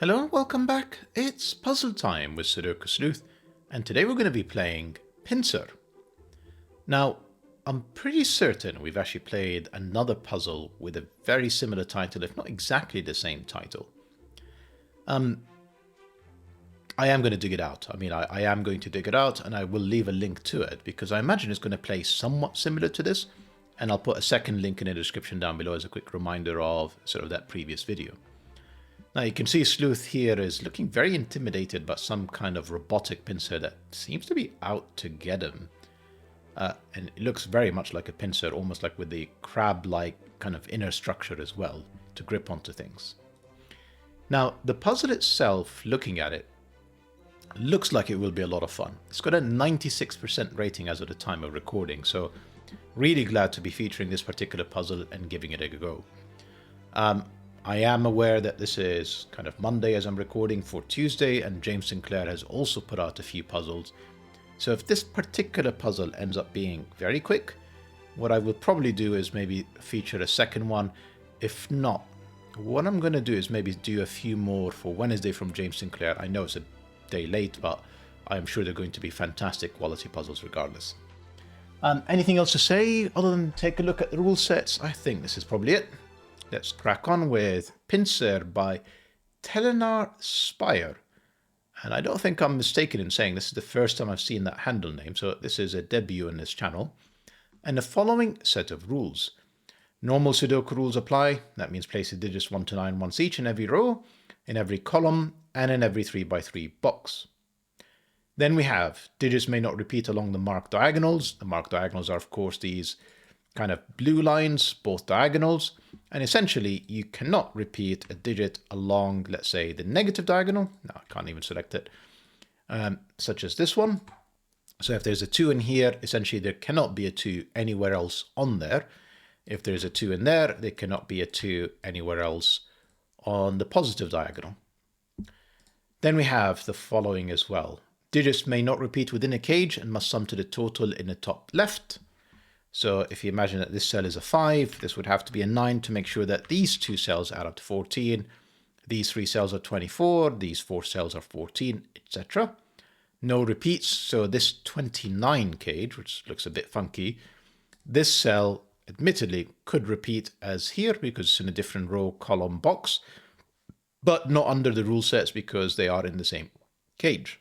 Hello and welcome back. It's puzzle time with Sudoku Sleuth, and today we're going to be playing Pincer. Now, I'm pretty certain we've actually played another puzzle with a very similar title, if not exactly the same title. I am going to dig it out. I am going to dig it out, and I will leave a link to it, because I imagine it's going to play somewhat similar to this, and I'll put a second link in the description down below as a quick reminder of sort of that previous video. Now you can see Sleuth here is looking very intimidated by some kind of robotic pincer that seems to be out to get him. And it looks very much like a pincer, almost like with the crab-like kind of inner structure as well, to grip onto things. Now, the puzzle itself, looking at it, looks like it will be a lot of fun. It's got a 96% rating as of the time of recording, so really glad to be featuring this particular puzzle and giving it a go. I am aware that this is kind of Monday as I'm recording for Tuesday, and James Sinclair has also put out a few puzzles. So if this particular puzzle ends up being very quick, what I will probably do is maybe feature a second one. If not, what I'm going to do is maybe do a few more for Wednesday from James Sinclair. I know it's a day late, but I'm sure they're going to be fantastic quality puzzles regardless. Anything else to say other than take a look at the rule sets? I think this is probably it. Let's crack on with Pincer by Telenar Spire. And I don't think I'm mistaken in saying this is the first time I've seen that handle name, so this is a debut in this channel. And the following set of rules. Normal Sudoku rules apply. That means place the digits 1 to 9 once each in every row, in every column, and in every 3x3 box. Then we have digits may not repeat along the marked diagonals. The marked diagonals are, of course, these kind of blue lines, both diagonals, and essentially you cannot repeat a digit along, let's say, the negative diagonal. No, I can't even select it, such as this one. So if there's a 2 in here, essentially there cannot be a 2 anywhere else on there. If there's a 2 in there, there cannot be a 2 anywhere else on the positive diagonal. Then we have the following as well. Digits may not repeat within a cage and must sum to the total in the top left. So if you imagine that this cell is a 5, this would have to be a 9 to make sure that these 2 cells add up to 14, these 3 cells are 24, these 4 cells are 14, etc. No repeats, so this 29 cage, which looks a bit funky, this cell admittedly could repeat as here because it's in a different row, column, box, but not under the rule sets because they are in the same cage.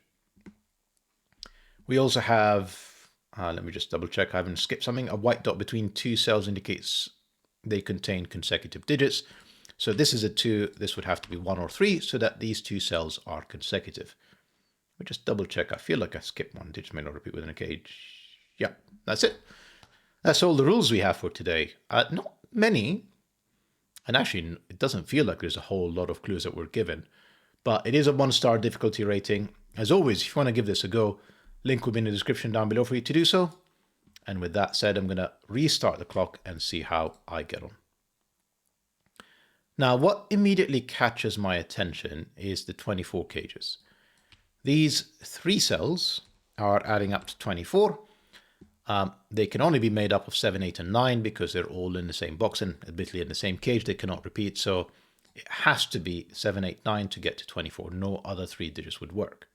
We also have let me just double check I haven't skipped something. A white dot between 2 cells indicates they contain consecutive digits. So this is a 2, this would have to be 1 or 3 so that these 2 cells are consecutive. Let me just double check. I feel like I skipped one. Digits may not repeat within a cage. Yeah, that's it. That's all the rules we have for today. Not many. And actually, it doesn't feel like there's a whole lot of clues that were given. But it is a 1-star difficulty rating. As always, if you want to give this a go, link will be in the description down below for you to do so. And with that said, I'm going to restart the clock and see how I get on. Now, what immediately catches my attention is the 24 cages. These 3 cells are adding up to 24. They can only be made up of 7, 8, and 9 because they're all in the same box and admittedly in the same cage. They cannot repeat, so it has to be 7, 8, 9 to get to 24. No other 3 digits would work.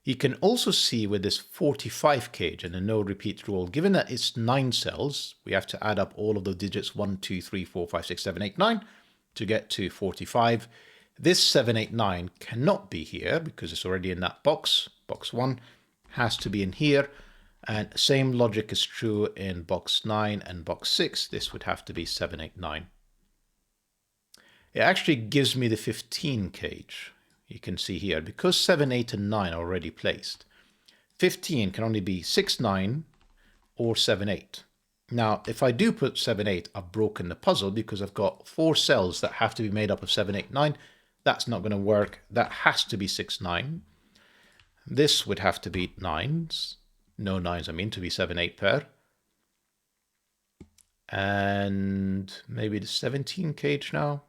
You can also see with this 45 cage and a no repeat rule, given that it's 9 cells, we have to add up all of the digits 1, 2, 3, 4, 5, 6, 7, 8, 9 to get to 45. This 7, 8, 9 cannot be here because it's already in that box. Box 1 has to be in here. And same logic is true in box 9 and box 6. This would have to be 7, 8, 9. It actually gives me the 15 cage. You can see here, because 7, 8, and 9 are already placed, 15 can only be 6, 9 or 7, 8. Now, if I do put 7, 8, I've broken the puzzle because I've got 4 cells that have to be made up of 7, 8, 9. That's not going to work. That has to be 6, 9. This would have to be 9s. No 9s, I mean, to be 7, 8 pair. And maybe the 17 cage now.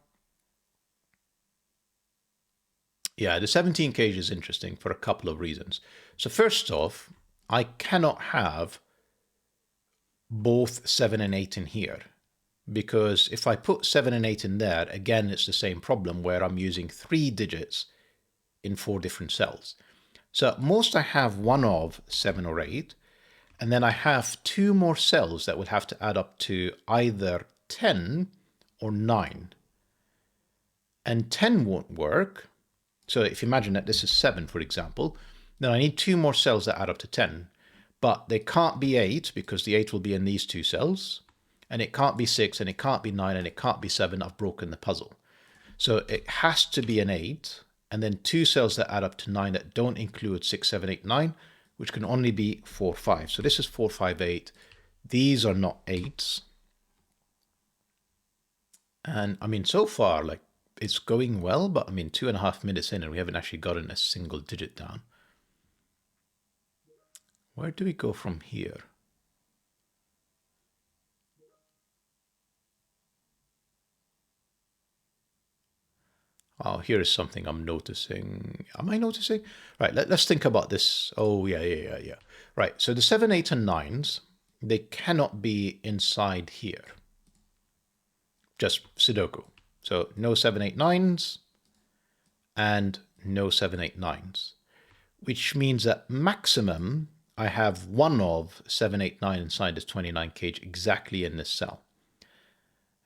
Yeah, the 17 cage is interesting for a couple of reasons. So first off, I cannot have both 7 and 8 in here because if I put 7 and 8 in there, again, it's the same problem where I'm using 3 digits in 4 different cells. So at most I have one of 7 or 8, and then I have 2 more cells that would have to add up to either 10 or 9. And 10 won't work. So if you imagine that this is 7, for example, then I need 2 more cells that add up to 10. But they can't be 8 because the 8 will be in these 2 cells. And it can't be 6, and it can't be 9, and it can't be 7. I've broken the puzzle. So it has to be an 8, and then 2 cells that add up to 9 that don't include 6, 7, 8, 9, which can only be 4, 5. So this is 4, 5, 8. These are not 8s. And I mean, so far, like, it's going well, but I mean, 2.5 minutes in and we haven't actually gotten a single digit down. Where do we go from here? Oh, here is something I'm noticing. Am I noticing? Right, let's think about this. Oh, yeah. Right, so the 7, 8, and 9s, they cannot be inside here. Just Sudoku. So no 7, 8, 9s and no 7, 8, 9s, which means that maximum I have one of 7, 8, 9 inside this 29 cage exactly in this cell.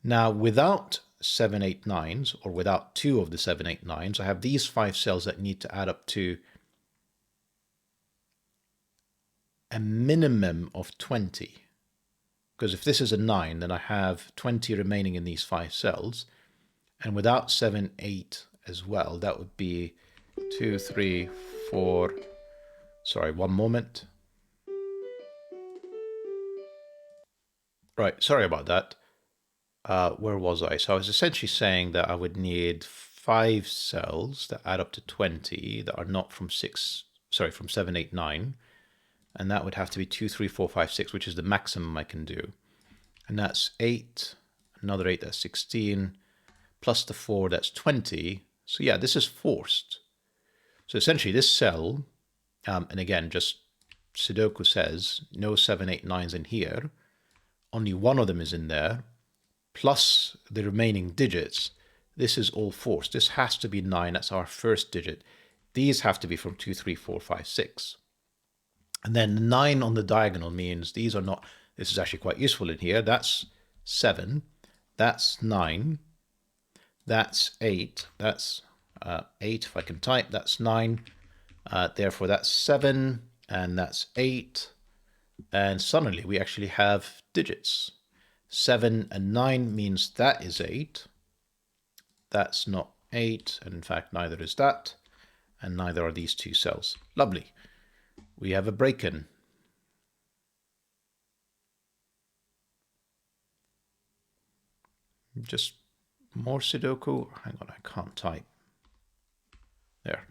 Now, without 7, 8, 9s, or without 2 of the 7, 8, 9s, I have these 5 cells that need to add up to a minimum of 20. Because if this is a 9, then I have 20 remaining in these 5 cells. And without 7, 8 as well, that would be 2, 3, 4. Sorry, one moment. Right, sorry about that. Where was I? So I was essentially saying that I would need 5 cells that add up to 20 that are not from 7, 8, 9. And that would have to be 2, 3, 4, 5, 6, which is the maximum I can do. And that's 8, another 8, that's 16, plus the 4, that's 20. So yeah, this is forced. So essentially this cell, and again, just Sudoku says, no 7, 8, 9s in here. Only one of them is in there, plus the remaining digits. This is all forced. This has to be 9. That's our first digit. These have to be from 2, 3, 4, 5, 6. And then the 9 on the diagonal means these are not, this is actually quite useful in here. That's 7, that's 9, that's 8, that's 8 if I can type, that's 9, therefore that's 7, and that's 8, and suddenly we actually have digits. 7 and 9 means that is 8, that's not 8, and in fact neither is that, and neither are these 2 cells. Lovely. We have a break-in. Just more Sudoku. Hang on, I can't type. There.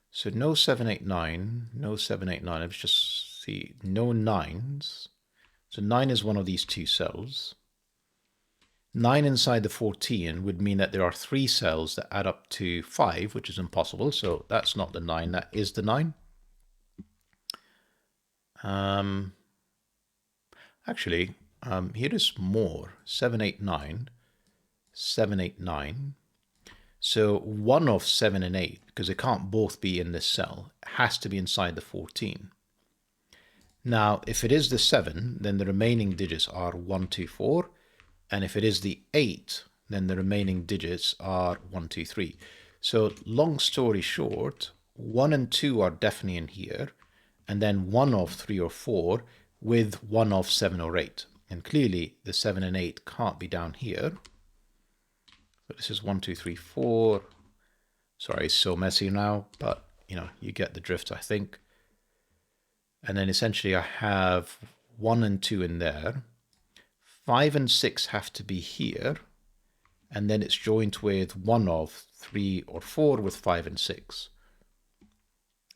So no 7, 8, 9, no 7, 8, 9. Let's just see, no 9s. So 9 is one of these 2 cells. 9 inside the 14 would mean that there are 3 cells that add up to 5, which is impossible. So that's not the 9, that is the 9. Actually, here is more. 7, 8, 9. 7, 8, 9. So one of 7 and 8, because they can't both be in this cell, has to be inside the 14. Now, if it is the 7, then the remaining digits are 1, 2, 4. And if it is the 8, then the remaining digits are 1, 2, 3. So long story short, 1 and 2 are definitely in here, and then 1 of 3 or 4 with 1 of 7 or 8. And clearly the 7 and 8 can't be down here. So this is 1, 2, 3, 4. Sorry, it's so messy now, but you know, you get the drift, I think. And then essentially I have 1 and 2 in there. 5 and 6 have to be here. And then it's joined with 1 of 3 or 4 with 5 and 6.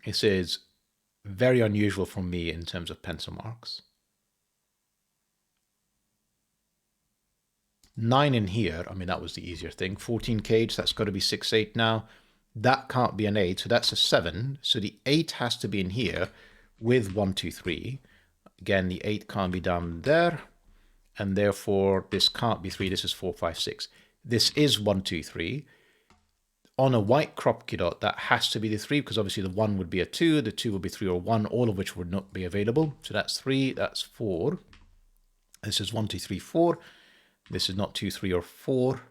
This is very unusual for me in terms of pencil marks. 9 in here, I mean, that was the easier thing. 14 cage, that's got to be 6, 8 now. That can't be an 8, so that's a 7. So the 8 has to be in here with 1, 2, 3. Again, the 8 can't be down there. and therefore this can't be 3. This is 4, 5, 6. This is 1, 2, 3. On a white crop key dot, that has to be the 3, because obviously the 1 would be a 2, the 2 would be 3 or 1, all of which would not be available. So that's 3, that's 4. This is 1, 2, 3, 4. This is not 2, 3, or 4.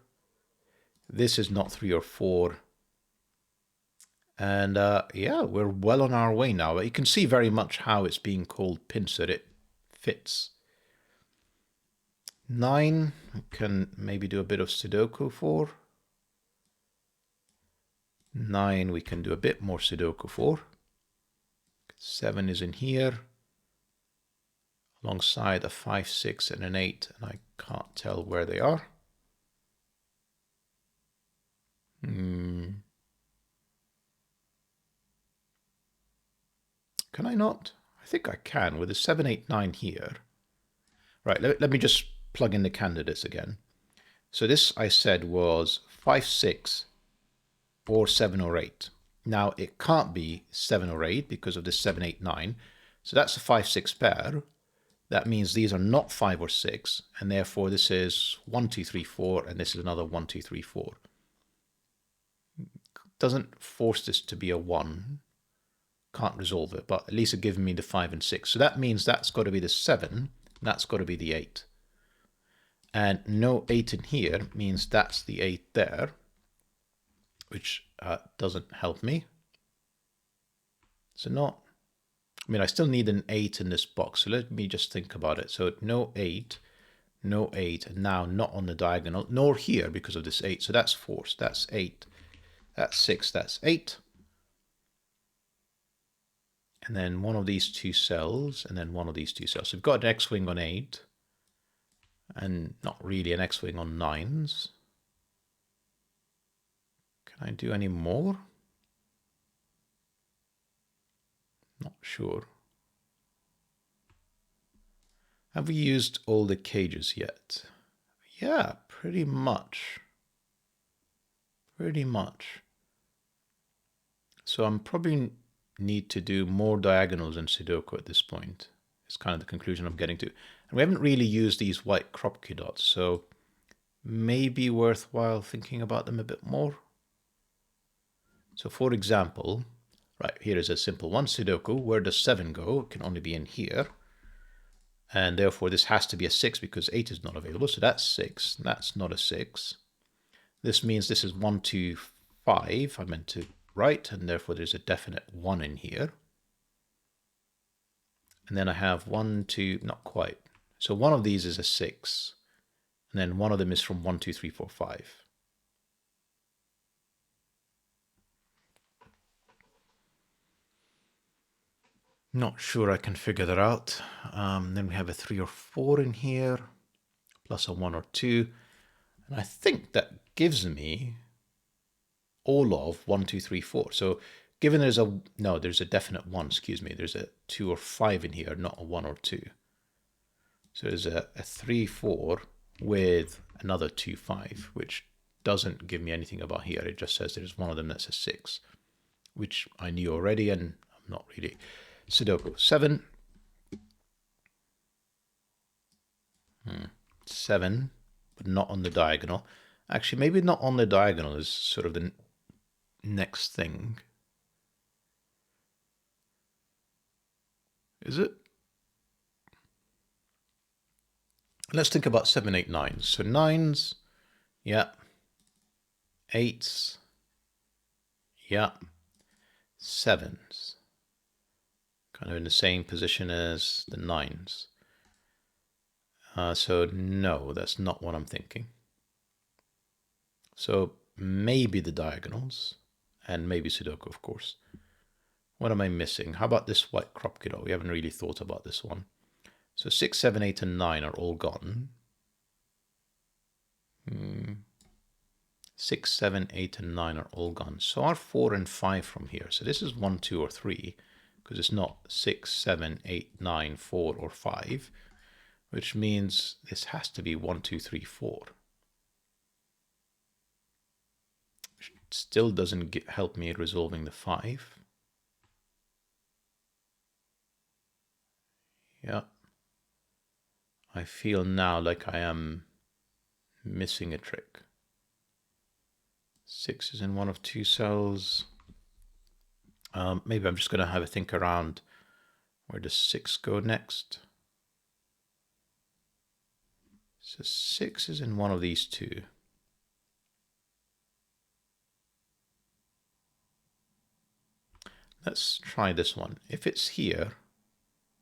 This is not 3 or 4. And yeah, we're well on our way now. But you can see very much how it's being called Pincer. It fits. 9, we can maybe do a bit of Sudoku for. 9, we can do a bit more Sudoku for. 7 is in here, alongside a 5, 6, and an 8, and I can't tell where they are. Can I not? I think I can with a 7, 8, 9 here. Right, let me just plug in the candidates again. So this I said was 5, 6, or 7 or 8. Now it can't be 7 or 8 because of this 7, 8, 9. So that's a 5, 6 pair. That means these are not 5 or 6, and therefore this is 1, 2, 3, 4, and this is another 1, 2, 3, 4. Doesn't force this to be a 1. Can't resolve it, but at least it gives me the 5 and 6. So that means that's got to be the 7, and that's got to be the 8. And no 8 in here means that's the 8 there, which doesn't help me. So not, I mean, I still need an 8 in this box. So let me just think about it. So no 8, and now not on the diagonal, nor here because of this 8. So that's 4, so that's 8, that's 6, that's 8. And then one of these two cells, and then one of these two cells. So we've got an X-wing on 8, and not really an X-wing on 9s. Can I do any more? Not sure. Have we used all the cages yet? Yeah, pretty much. Pretty much. So I'm probably need to do more diagonals in Sudoku at this point. It's kind of the conclusion I'm getting to. And we haven't really used these white crop key dots, so maybe worthwhile thinking about them a bit more. So for example, right, here is a simple one, Sudoku. Where does 7 go? It can only be in here. And therefore this has to be a 6 because 8 is not available. So that's 6. That's not a 6. This means this is 1, 2, 5. I meant to write, and therefore there's a definite 1 in here. And then I have 1, 2, not quite. So one of these is a 6. And then one of them is from 1, 2, 3, 4, 5. Not sure I can figure that out. Then we have a 3 or 4 in here, plus a 1 or 2. And I think that gives me all of 1, 2, 3, 4. So given there's a definite 1, excuse me, there's a 2 or 5 in here, not a 1 or 2. So there's a 3, 4 with another 2, 5, which doesn't give me anything about here. It just says there's one of them that's a 6, which I knew already, and I'm not really. Sudoku 7. 7, but not on the diagonal. Actually, maybe not on the diagonal is sort of the next thing. Is it? Let's think about 7, 8, 9. So 9s, yeah. 8s, yeah. 7s. Kind of in the same position as the 9s. So no, that's not what I'm thinking. So maybe the diagonals, and maybe Sudoku, of course. What am I missing? How about this white crop key dot? We haven't really thought about this one. So 6, 7, 8, and 9 are all gone. 6, 7, 8, and 9 are all gone. So are 4 and 5 from here. So this is 1, 2, or 3, because it's not 6, 7, 8, 9, 4, or 5, which means this has to be 1, 2, 3, 4. Which still doesn't help me resolving the 5. Yeah. I feel now like I am missing a trick. 6 is in one of 2 cells. Maybe I'm just going to have a think around where does 6 go next. So 6 is in one of these 2. Let's try this one. If it's here,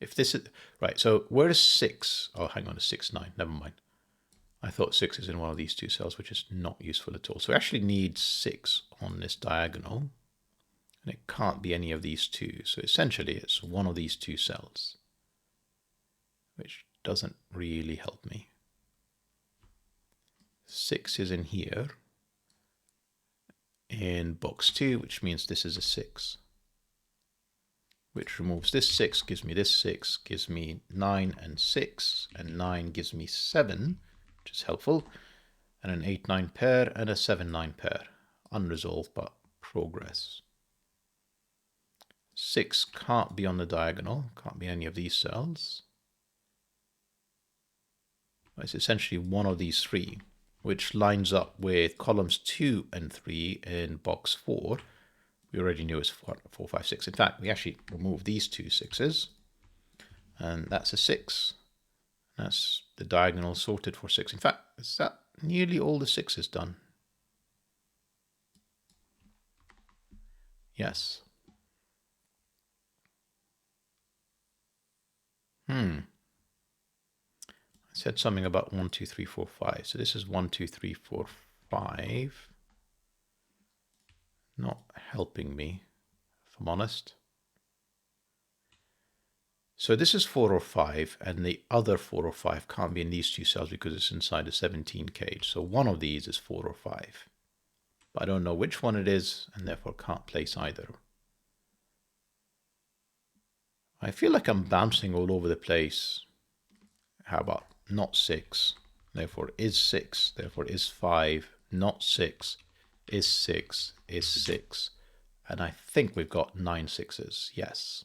if this is, right, so where is 6? Oh, hang on, it's 6, 9, never mind. I thought 6 is in one of these 2 cells, which is not useful at all. So we actually need 6 on this diagonal, and it can't be any of these 2. So essentially it's one of these 2 cells, which doesn't really help me. 6 is in here, in box 2, which means this is a 6. Which removes this 6, gives me this 6, gives me 9 and 6, and 9 gives me 7, which is helpful, and an 8-9 pair and a 7-9 pair. Unresolved, but progress. 6 can't be on the diagonal, can't be any of these cells. It's essentially one of these 3, which lines up with columns 2 and 3 in box 4. We already knew it's 4, 5, 6. In fact, we actually removed these 2 6s, and that's a 6. That's the diagonal sorted for 6. In fact, is that nearly all the 6s done? Yes. I said something about 1, 2, 3, 4, 5. So this is 1, 2, 3, 4, 5. Not helping me, if I'm honest. So this is 4 or 5, and the other 4 or 5 can't be in these 2 cells because it's inside a 17 cage. So one of these is 4 or 5. But I don't know which one it is, and therefore can't place either. I feel like I'm bouncing all over the place. How about not 6, therefore is 6, therefore is 5, not 6, is 6, is 6. And I think we've got 9 6s, yes.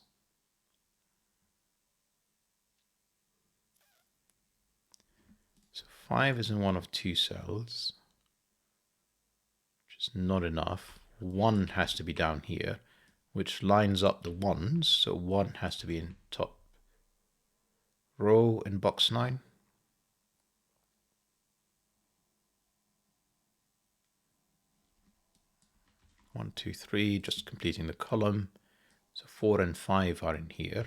So 5 is in one of 2 cells, which is not enough. 1 has to be down here, which lines up the 1s, so 1 has to be in top row in box 9. 1, 2, 3, just completing the column. So 4 and 5 are in here.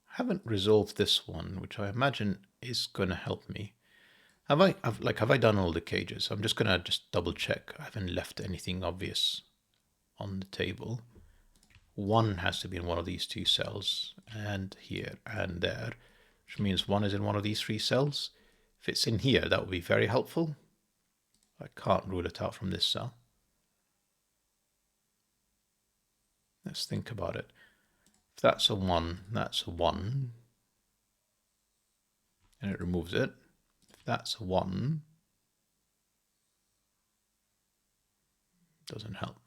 I haven't resolved this one, which I imagine is going to help me. Have I done all the cages? I'm just going to double check. I haven't left anything obvious on the table. 1 has to be in one of these 2 cells, and here and there, which means 1 is in one of these 3 cells. If it's in here, that would be very helpful. I can't rule it out from this cell. Let's think about it. If that's a 1, that's a 1. And it removes it. If that's a 1, it doesn't help.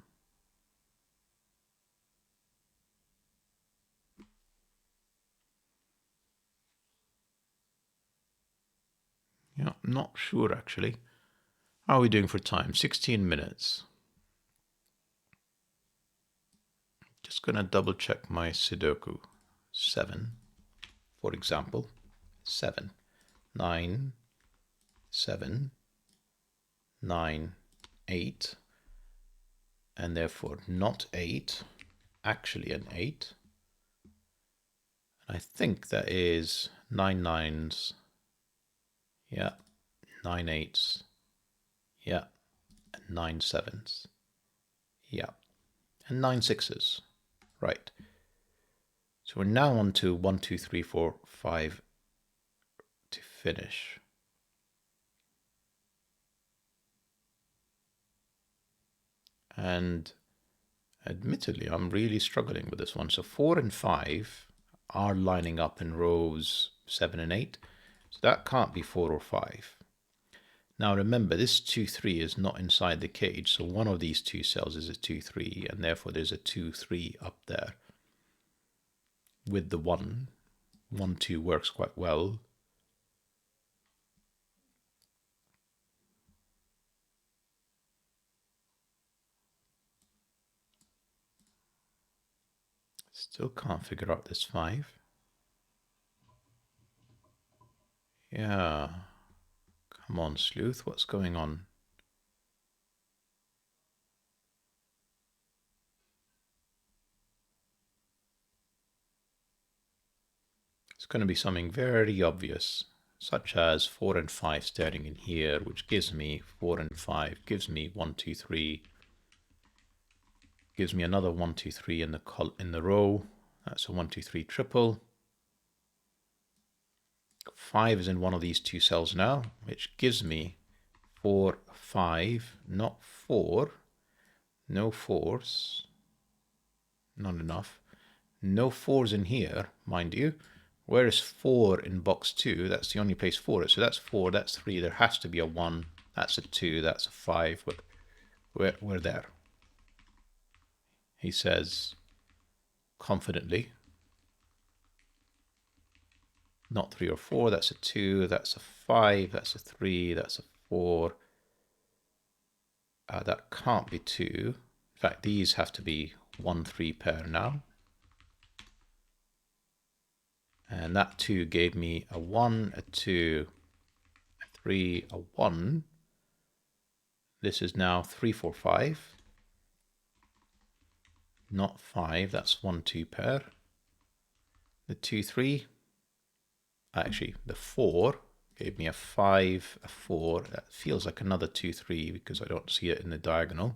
Yeah, I'm not sure actually. How are we doing for time? 16 minutes. Just going to double check my Sudoku. 7, for example. 7, 9, 7, 9, 8. And therefore not 8. Actually an 8. And I think that is 9 9s. Yeah, 9 8s. Yeah, and 9 7s. Yeah, and 9 6s. Right. So we're now on to 1, 2, 3, 4, 5 to finish. And admittedly, I'm really struggling with this one. So 4 and 5 are lining up in rows 7 and 8. So that can't be 4 or 5. Now remember, this 2-3 is not inside the cage, so one of these two cells is a 2-3, and therefore there's a 2-3 up there. With the 1-2 works quite well. Still can't figure out this 5. Yeah. Come on, Sleuth, what's going on? It's going to be something very obvious, such as 4 and 5 starting in here, which gives me 4 and 5, gives me 1, 2, 3, gives me another 1, 2, 3 in the row. That's a 1, 2, 3 triple. 5 is in one of these two cells now, which gives me 4, 5, not 4, no 4s, not enough. No 4s in here, mind you. Where is 4 in box 2? That's the only place 4 is. So that's 4, that's 3. There has to be a 1. That's a 2, that's a 5. We're there. He says confidently. Not 3 or 4, that's a 2, that's a 5, that's a 3, that's a 4. That can't be 2. In fact, these have to be 1, 3 pair now. And that 2 gave me a 1, a 2, a 3, a 1. This is now 3, 4, 5. Not 5, that's 1, 2 pair. The 2, 3. Actually, the 4 gave me a 5, a 4. That feels like another 2, 3 because I don't see it in the diagonal.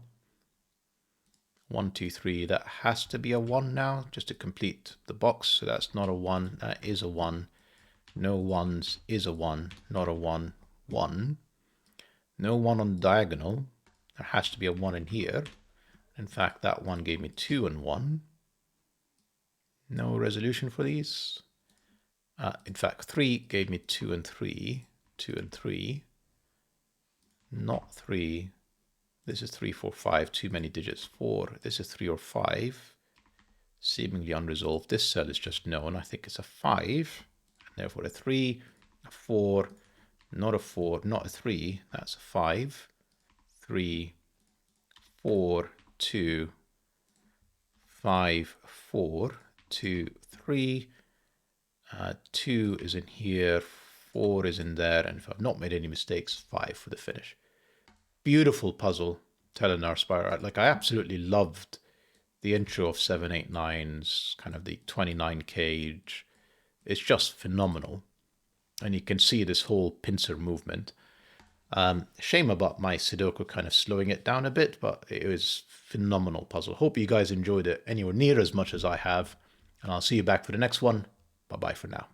1, 2, 3. That has to be a 1 now, just to complete the box. So that's not a 1. That is a 1. No 1s is a 1. Not a 1. 1. No 1 on the diagonal. There has to be a 1 in here. In fact, that 1 gave me 2 and 1. No resolution for these. In fact, 3 gave me 2 and 3. 2 and 3. Not 3. This is 3, 4, 5, too many digits. 4, this is 3 or 5. Seemingly unresolved. This cell is just known. I think it's a 5. And therefore a 3, a 4, not a 4, not a 3. That's a 5. 3, 4, 2, 5, 4, 2, 3. 2 is in here. 4 is in there. And if I've not made any mistakes, 5 for the finish. Beautiful puzzle, Telenar Spire. Like, I absolutely loved the intro of 789's, kind of the 29 cage. It's just phenomenal. And you can see this whole pincer movement. Shame about my Sudoku kind of slowing it down a bit, but it was phenomenal puzzle. Hope you guys enjoyed it anywhere near as much as I have. And I'll see you back for the next one. Bye-bye for now.